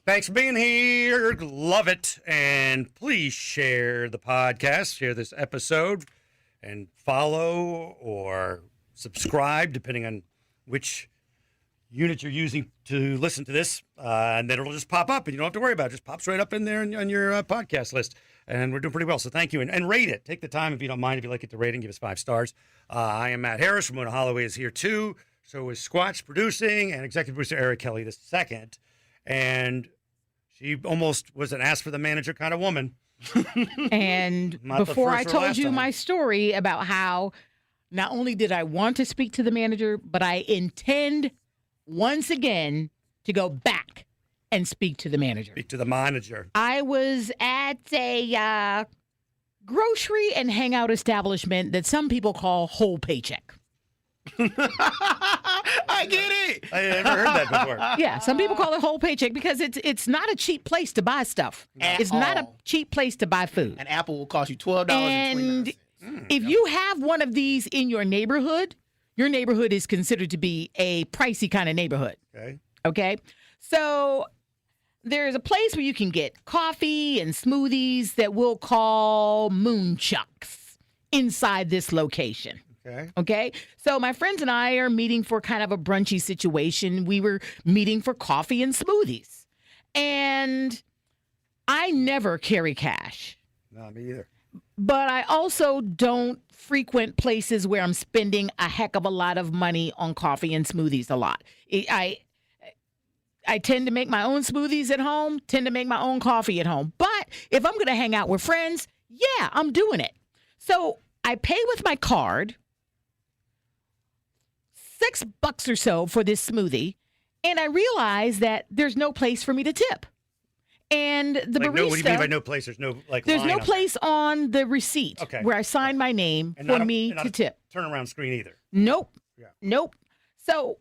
Thanks for being here. Love it. And please share the podcast, share this episode, and follow or subscribe, depending on which unit you're using to listen to this. And then it'll just pop up, and you don't have to worry about it. It just pops right up in there on your podcast list. And we're doing pretty well, so thank you. And rate it. Take the time, if you don't mind, if you like it, to rate and give us 5 stars. I am Matt Harris. Ramona Holloway is here, too. So is Squatch producing, and executive producer Eric Kelly II. And she almost was an ask for the manager kind of woman. And before I told you my story about how not only did I want to speak to the manager, but I intend once again to go back and speak to the manager. Speak to the manager. I was at a grocery and hangout establishment that some people call Whole Paycheck. I get it. I never heard that before. Yeah, some people call it Whole Paycheck because it's not a cheap place to buy stuff. It's not a cheap place to buy food. An apple will cost you $12.29. And if you have one of these in your neighborhood is considered to be a pricey kind of neighborhood. Okay? So there's a place where you can get coffee and smoothies that we'll call moonchucks inside this location. Okay. So my friends and I are meeting for kind of a brunchy situation. We were meeting for coffee and smoothies. And I never carry cash. No, me either. But I also don't frequent places where I'm spending a heck of a lot of money on coffee and smoothies a lot. I tend to make my own smoothies at home, tend to make my own coffee at home. But if I'm going to hang out with friends, yeah, I'm doing it. So I pay with my card, $6 or so for this smoothie, and I realize that there's no place for me to tip. And the barista... No, what do you mean by no place? There's no There's no place on the receipt where I sign my name for me to tip. Turnaround screen either. Nope. Yeah. Nope. So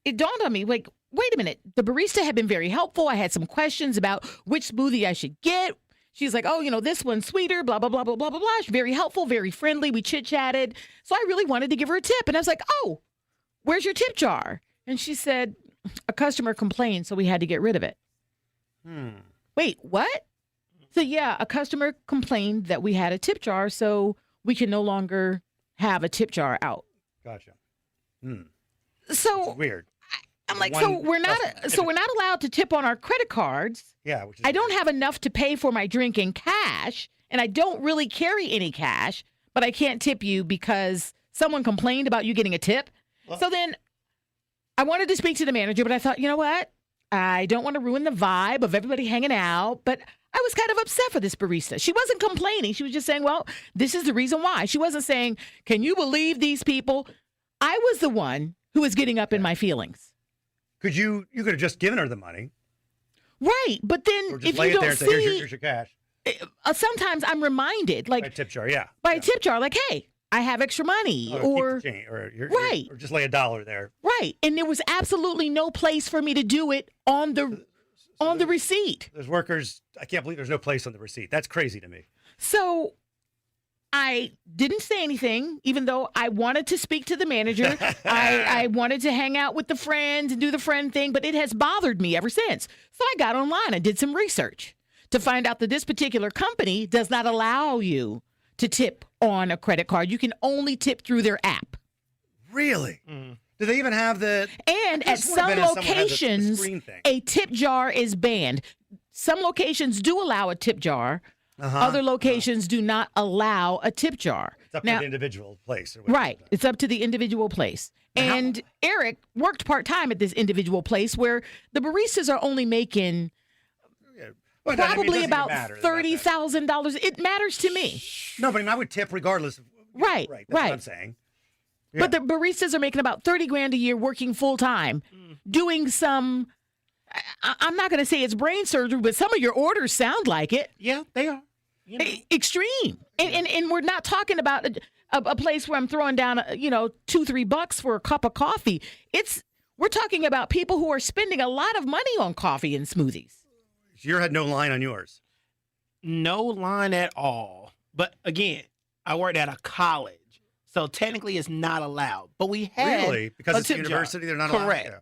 it dawned on me, like, wait a minute. The barista had been very helpful. I had some questions about which smoothie I should get. She's like, oh, this one's sweeter, blah, blah, blah, blah, blah, blah, blah. She's very helpful, very friendly. We chit-chatted. So I really wanted to give her a tip. And I was like, oh, where's your tip jar? And she said, a customer complained, so we had to get rid of it. Wait, what? So, yeah, a customer complained that we had a tip jar, so we can no longer have a tip jar out. Gotcha. So weird. I'm like, so we're not allowed to tip on our credit cards. Yeah. Which is I don't have enough to pay for my drink in cash, and I don't really carry any cash, but I can't tip you because someone complained about you getting a tip. Well, so then I wanted to speak to the manager, but I thought, you know what? I don't want to ruin the vibe of everybody hanging out, but I was kind of upset for this barista. She wasn't complaining. She was just saying, well, this is the reason why. She wasn't saying, can you believe these people? I was the one who was getting up in my feelings. You could have just given her the money. Right, but then or just if lay you it don't there and see, say, here's your cash. Sometimes I'm reminded, like by a tip jar, yeah. By a tip jar, like, hey, I have extra money, or keep the change, right, or just lay $1 there, right. And there was absolutely no place for me to do it on the receipt. There's workers. I can't believe there's no place on the receipt. That's crazy to me. So I didn't say anything, even though I wanted to speak to the manager. I wanted to hang out with the friends and do the friend thing, but it has bothered me ever since. So I got online and did some research to find out that this particular company does not allow you to tip on a credit card. You can only tip through their app. Really? Do they even have the... And at some locations, a tip jar is banned. Some locations do allow a tip jar. Other locations do not allow a tip jar. It's up to the individual place. Right. It's up to the individual place. And Eric worked part-time at this individual place where the baristas are only making... probably about $30,000. It matters to me. No, but I would tip regardless. Right. That's what I'm saying. Yeah. But the baristas are making about $30,000 a year working full time, doing some. I'm not going to say it's brain surgery, but some of your orders sound like it. Yeah, they are. Extreme, and we're not talking about a place where I'm throwing down $2-3 for a cup of coffee. We're talking about people who are spending a lot of money on coffee and smoothies. You had no line on yours? No line at all. But again, I worked at a college, so technically it's not allowed. But we had because it's a university, they're not allowed. Correct. Yeah.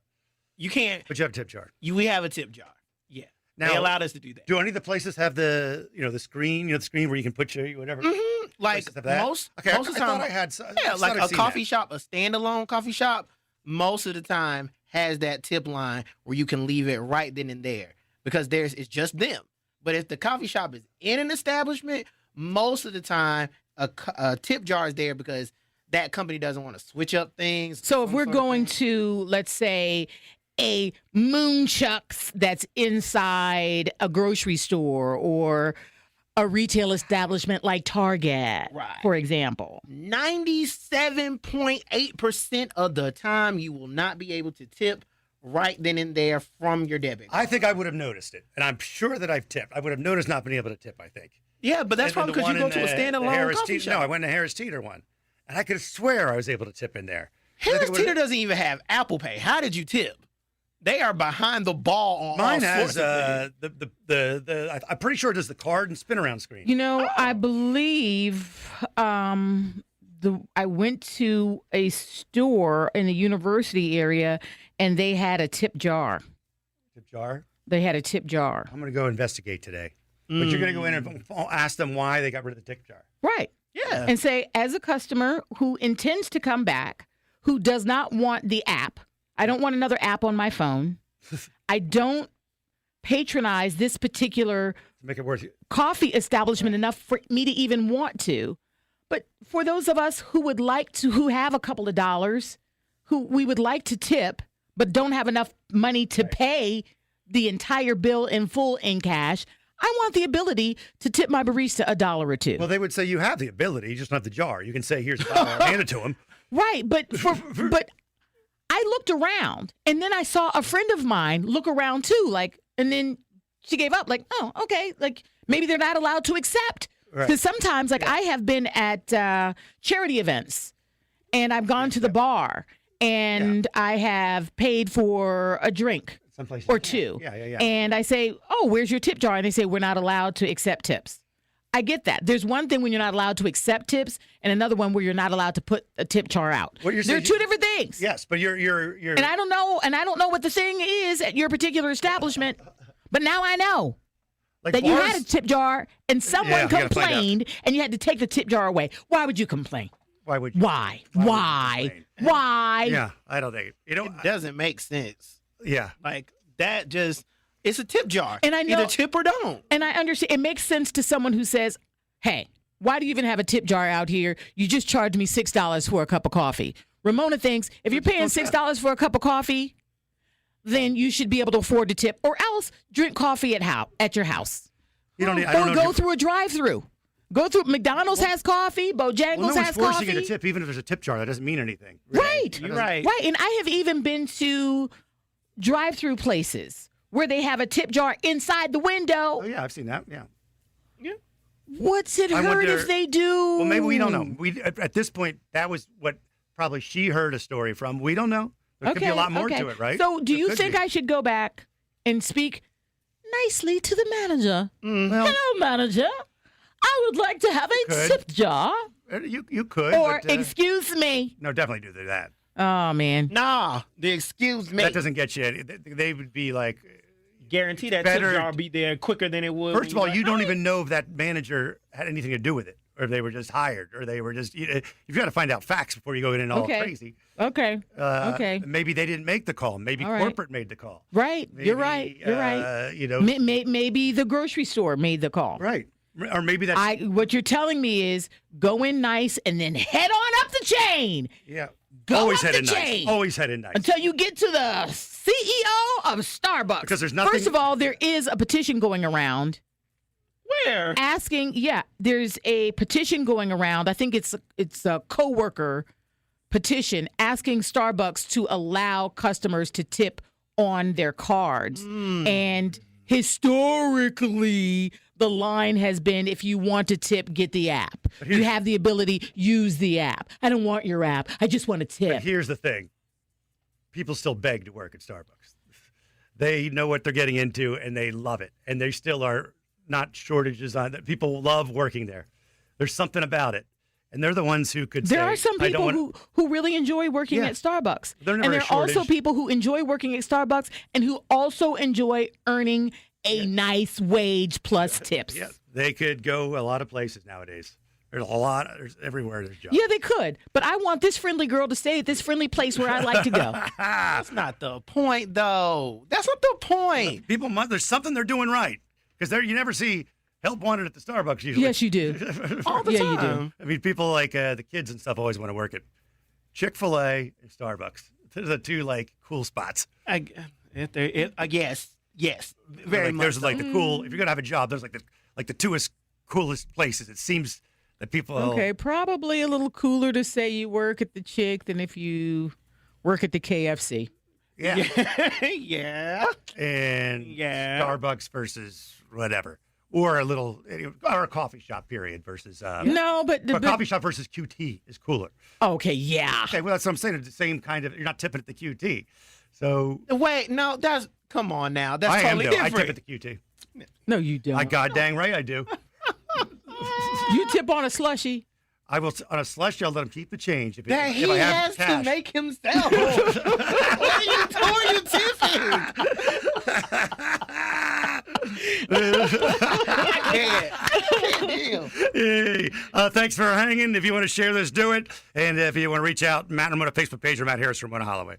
You can't. But you have a tip jar. We have a tip jar. Yeah. Now, They allowed us to do that. do any of the places have the screen, the screen where you can put your whatever? Like Places have that? most Okay, of the I time, thought I had. yeah, I like thought I'd a seen coffee that. shop, a standalone coffee shop, most of the time has that tip line where you can leave it right then and there because it's just them. But if the coffee shop is in an establishment, most of the time a tip jar is there because that company doesn't want to switch up things. So if some we're sort of going thing. to, let's say, a Moonchucks that's inside a grocery store or a retail establishment like Target, Right. for example. 97.8% of the time, you will not be able to tip right then and there from your debit card. I think I would have noticed it, and I'm sure that I've tipped. I would have noticed not being able to tip. I think. Yeah, but that's And then probably the because you one go in to a the standalone Harris coffee Teeter. shop. No, I went to Harris Teeter one, and I could swear I was able to tip in there. Harris Teeter doesn't even have Apple Pay. How did you tip? They are behind the ball on Mine all has sorts of things. I'm pretty sure it does the card and spin around screen. You know, I believe I went to a store in the university area and they had a tip jar. Tip jar. They had a tip jar. I'm going to go investigate today. But you're going to go in and ask them why they got rid of the tip jar. Right. Yeah. And say, as a customer who intends to come back, who does not want the app, I don't want another app on my phone. I don't patronize this particular To make it worth it. coffee establishment enough for me to even want to. But for those of us who would like to, who have a couple of dollars, who we would like to tip, but don't have enough money to pay the entire bill in full in cash, I want the ability to tip my barista $1 or $2. Well, they would say you have the ability, you just don't have the jar. You can say, here's $1, hand it to them. Right, but I looked around and then I saw a friend of mine look around too, and then she gave up, oh, okay, maybe they're not allowed to accept. Right. Because sometimes, I have been at charity events and I've gone to the bar and I have paid for a drink Some places or can't. two. Yeah. And I say, oh, where's your tip jar? And they say, we're not allowed to accept tips. I get that. There's one thing when you're not allowed to accept tips and another one where you're not allowed to put a tip jar out. What you're They're saying- two different things. Yes, but you're And I don't know what the thing is at your particular establishment, but now I know like that you bars- had a tip jar and someone Yeah, we gotta find out. complained and you had to take the tip jar away. Why would you complain? Why would you? Why? Why would you Why? complain? Why? Yeah, I don't think it. It doesn't make sense. Yeah. Like that it's a tip jar. And I know- either tip or don't. And I understand it makes sense to someone who says, hey, why do you even have a tip jar out here? You just charged me $6 for a cup of coffee. Ramona thinks if you're paying $6 for a cup of coffee, then you should be able to afford to tip, or else drink coffee at your house. You don't need. I Or don't know. go through a drive-through. Go through. McDonald's has coffee. Bojangles Well, no one's has forcing coffee. you to tip, even if there's a tip jar. That doesn't mean anything. Right. You're right. Right. And I have even been to drive-through places where they have a tip jar inside the window. Oh yeah, I've seen that. Yeah. What's it I hurt wonder- if they do? Well, maybe we don't know. We at this point, that was what probably she heard a story from. We don't know. There could be a lot more to it, right? So, do There you could think be. I should go back and speak nicely to the manager? Well, Hello, manager. I would like to have a could. tip jar. you could. Or, but, excuse me. no, definitely do that. Oh, man. Nah, the excuse me. That doesn't get you. They would be like, guarantee that better- tip jar will be there quicker than it would. first of when all, you're you like, don't even know if that manager had anything to do with it, or if they were just hired, or they were just. You've got to find out facts before you go in all Okay. crazy. Okay. Okay. Maybe they didn't make the call. Maybe All right. corporate made the call. Right. Maybe, You're right. You're right. You know, Maybe the grocery store made the call. right. Or maybe that's What you're telling me is go in nice and then head on up the chain yeah. Go Always up headed the nice. chain. Always headed nice. until you get to the CEO of Starbucks. Because there's nothing- First of all, there is a petition going around Where? there's a petition going around. I think it's a coworker petition asking Starbucks to allow customers to tip on their cards. And historically, the line has been, if you want to tip, get the app. You have the ability, use the app. I don't want your app. I just want to tip. But here's the thing. People still beg to work at Starbucks. They know what they're getting into, and they love it. And there still are not shortages on that. People love working there. There's something about it. And they're the ones who could say, There are some I don't people want... who really enjoy working Yeah. at Starbucks. They're never And a there are also shortage. people who enjoy working at Starbucks and who also enjoy earning a nice wage plus tips. Yeah, they could go a lot of places nowadays. There's everywhere there's jobs. Yeah, they could. But I want this friendly girl to stay at this friendly place where I like to go. That's not the point, though. That's not the point. People there's something they're doing right. Because you never see help wanted at the Starbucks usually. Yes, you do. All the Yeah, time. you do. I mean, people like the kids and stuff always want to work at Chick-fil-A and Starbucks. Those are the two cool spots. Yes, very much. There's so. the cool. If you're gonna have a job, there's the two coolest places. It seems that people. Okay, probably a little cooler to say you work at the Chick than if you work at the KFC. Yeah. Yeah. And Yeah. Starbucks versus whatever, or a coffee shop. Period. Versus No, but a coffee shop versus QT is cooler. okay, yeah. Okay, well that's what I'm saying. It's the same kind of. You're not tipping at the QT, so Wait, no, come on now. That's I am. totally Though. different. I tip at the QT. No, you don't. I god dang right I do. You tip on a slushy. I will on a slush. I'll let him keep the change if That if he I have has cash. to make himself. Who are you tipping? I can't. Damn. Hey, thanks for hanging. If you want to share this, do it. And if you want to reach out, Matt Ramona Facebook page or Matt Harris from Ramona Holloway.